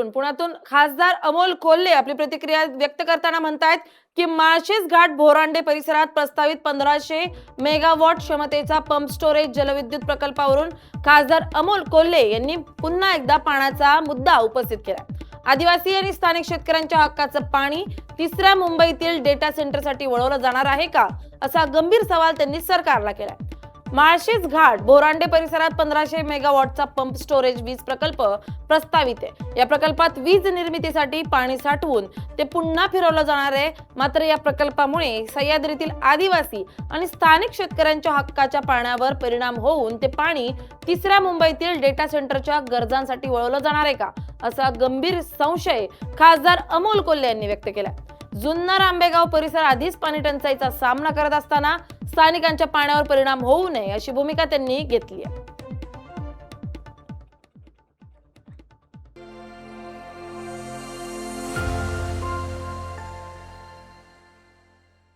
घेऊन पुण्यातून खासदार अमोल कोल्हे आपली प्रतिक्रिया व्यक्त करताना म्हणतायत की माळशेज घाट बोरांडे परिसरात प्रस्तावित 1500 मेगावॉट क्षमतेचा पंप स्टोरेज जलविद्युत प्रकल्पावरून खासदार अमोल कोल्हे यांनी पुन्हा एकदा पाण्याचा मुद्दा उपस्थित केला। आदिवासी आणि स्थानिक शेतकऱ्यांच्या हक्काचं पाणी तिसऱ्या मुंबईतील डेटा सेंटरसाठी वळवलं जाणार आहे का, असा गंभीर सवाल त्यांनी सरकारला केला। माळशेज घाट बोरांडे परिसरात 1500 मेगावॉटचा पंप स्टोरेज वीज प्रकल्प प्रस्तावित आहे। या प्रकल्पात वीज निर्मितीसाठी पाणी साठवून ते पुन्हा फिरवलं जाणार आहे। मात्र या प्रकल्पामुळे सह्याद्रीतील आदिवासी आणि स्थानिक शेतकऱ्यांच्या हक्काच्या पाण्यावर परिणाम होऊन ते पाणी तिसऱ्या मुंबईतील डेटा सेंटरच्या गरजांसाठी वळवलं जाणार आहे का, असा गंभीर संशय खासदार अमोल कोल्हे यांनी व्यक्त केला। जुन्नर आंबेगाव परिसर आधीच पाणी टंचाईचा सामना करत असताना स्थानिकांच्या पाण्यावर परिणाम होऊ नये अशी भूमिका त्यांनी घेतली आहे।